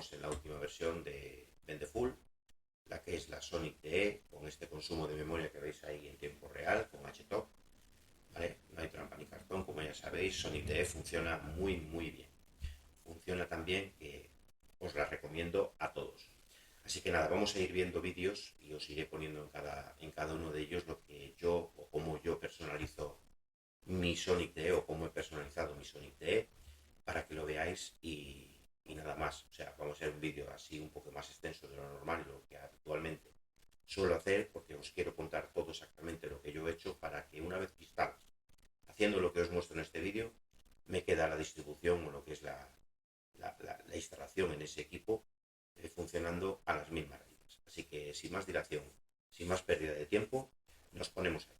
estamos en la última versión de Vendefoul, la que es la SonicDE, con este consumo de memoria que veis ahí en tiempo real, con htop, ¿vale? No hay trampa ni cartón, como ya sabéis. SonicDE funciona muy bien. Funciona también, que os la recomiendo a todos. Así que nada, vamos a ir viendo vídeos y os iré poniendo en cada uno de ellos lo que yo o cómo yo personalizo mi SonicDE o cómo he personalizado mi SonicDE, para que lo veáis y nada más. O sea, vamos a hacer un vídeo así un poco más extenso de lo normal y lo que habitualmente suelo hacer, porque os quiero contar todo exactamente lo que yo he hecho, para que una vez que instalas, haciendo lo que os muestro en este vídeo, me queda la distribución o lo que es la instalación en ese equipo funcionando a las mil maravillas. Así que sin más dilación, sin más pérdida de tiempo, nos ponemos ahí.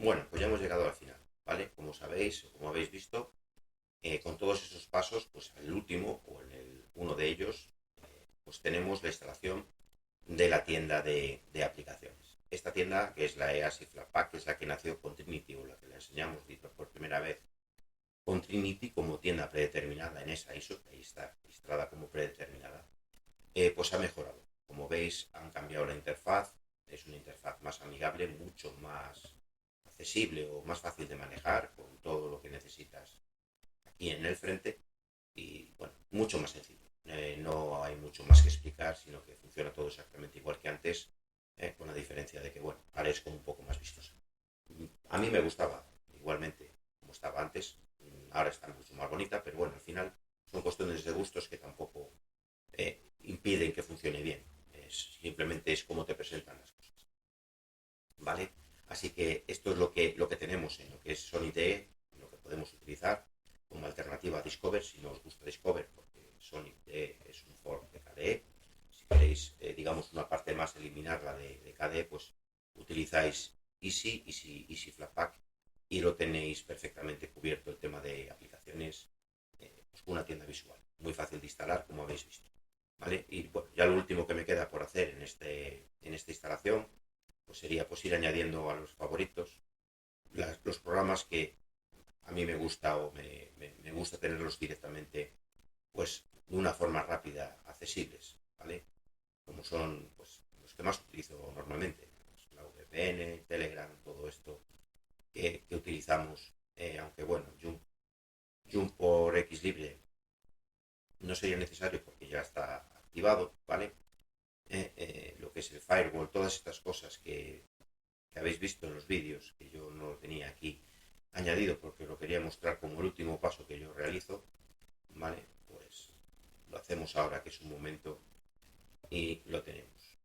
Bueno, pues ya hemos llegado al final, ¿vale? Como sabéis, o como habéis visto, con todos esos pasos, pues el último, o en uno de ellos, pues tenemos la instalación de la tienda de aplicaciones. Esta tienda, que es la Easy-flatpak, que es la que nació con Trinity, o la que le enseñamos por primera vez con Trinity como tienda predeterminada en esa ISO, ahí está registrada como predeterminada, pues ha mejorado. Como veis, han cambiado la interfaz, es una interfaz más amigable, mucho más accesible o más fácil de manejar, con todo lo que necesitas aquí en el frente, y bueno, mucho más sencillo. No hay mucho más que explicar, sino que funciona todo exactamente igual que antes, con la diferencia de que, bueno, ahora es como un poco más vistosa. A mí me gustaba igualmente como estaba antes, ahora está mucho más bonita, pero bueno, al final son cuestiones de gustos que tampoco impiden que funcione bien. Simplemente es como te presentan las cosas, ¿vale? Así que esto es lo que tenemos en lo que es SonicDE, lo que podemos utilizar como alternativa a Discover, si no os gusta Discover, porque SonicDE es un fork de KDE. Si queréis, digamos, una parte más, eliminarla de KDE, pues utilizáis Easy-flatpak y lo tenéis perfectamente cubierto el tema de aplicaciones, pues una tienda visual, muy fácil de instalar, como habéis visto, ¿vale? Y bueno, ya lo último que me queda por hacer en esta instalación, pues sería pues ir añadiendo a los favoritos los programas que a mí me gusta o me gusta tenerlos directamente, pues de una forma rápida, accesibles, ¿vale? Como son pues los que más utilizo normalmente, pues, la VPN, Telegram, todo esto que utilizamos, aunque bueno, Jump por X libre no sería necesario porque ya está activado, ¿vale? Lo que es el firewall, todas estas cosas que habéis visto en los vídeos, que yo no lo tenía aquí añadido porque lo quería mostrar como el último paso que yo realizo, ¿vale? Pues lo hacemos ahora que es un momento y lo tenemos.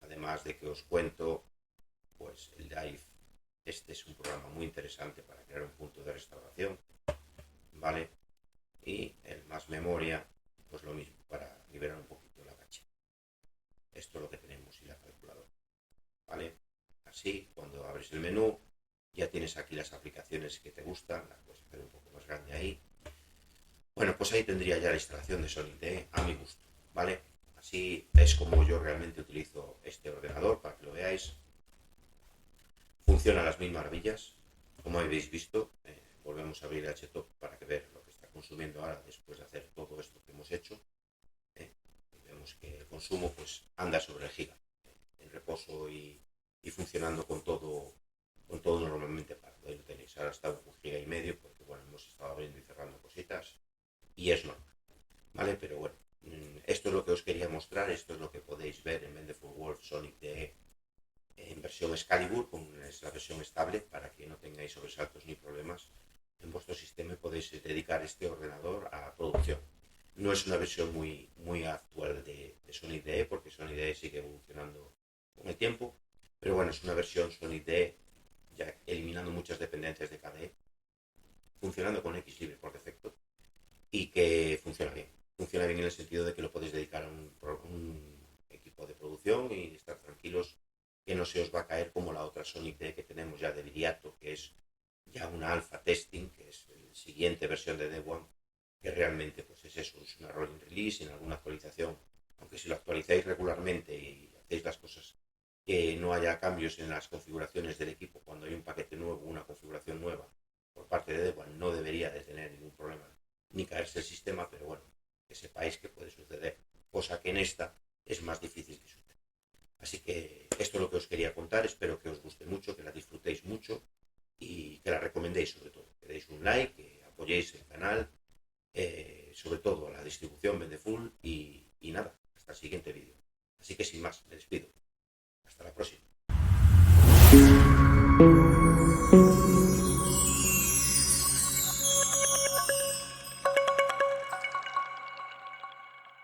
Además de que os cuento, pues el Drive, este es un programa muy interesante para crear un punto de restauración, ¿vale? Y el más memoria, pues lo mismo, para liberar un poquito la caché. Esto es lo que tenemos y la calculadora, ¿vale? Así, cuando abres el menú, ya tienes aquí las aplicaciones que te gustan, las puedes hacer un poco más grande ahí. Bueno, pues ahí tendría ya la instalación de SonicDE a mi gusto, ¿vale? Así es como yo realmente utilizo este ordenador, para que lo veáis. Funciona a las mil maravillas, como habéis visto. Volvemos a abrir el HTOP para que vean lo que está consumiendo ahora después de hacer todo esto que hemos hecho. Y vemos que el consumo pues anda sobre el giga, en reposo y funcionando con todo normalmente parado. Ahí lo tenéis, ahora está un giga y medio porque bueno, hemos estado abriendo y cerrando cositas y es normal, ¿vale? Pero bueno, esto es lo que os quería mostrar, esto es lo que podéis ver en Vendefoul SonicDE en versión Excalibur, con la versión estable, para que no tengáis sobresaltos ni problemas en vuestro sistema y podéis dedicar este ordenador a producción. No es una versión muy actual de SonicDE, porque SonicDE sigue evolucionando con el tiempo, pero bueno, es una versión SonicDE ya eliminando muchas dependencias de KDE, funcionando con X libre por defecto y que funciona bien. Funciona bien en el sentido de que lo podéis dedicar a un equipo de producción y estar tranquilos que no se os va a caer como la otra SonicDE que tenemos ya de Viriato, que es ya una alfa testing, que es la siguiente versión de D1, que realmente pues es eso, es una rolling release en alguna actualización, aunque si lo actualizáis regularmente y hacéis las cosas que no haya cambios en las configuraciones del equipo cuando hay un paquete nuevo, una configuración nueva por parte de D1, no debería de tener ningún problema ni caerse el sistema, pero bueno, que sepáis que puede suceder, cosa que en esta es más difícil que suceda. Así que esto es lo que os quería contar, espero que os guste mucho, que la disfrutéis mucho y que la recomendéis sobre todo, que deis un like, que apoyéis el canal, sobre todo a la distribución Vendefoul y nada, hasta el siguiente vídeo. Así que sin más, me despido.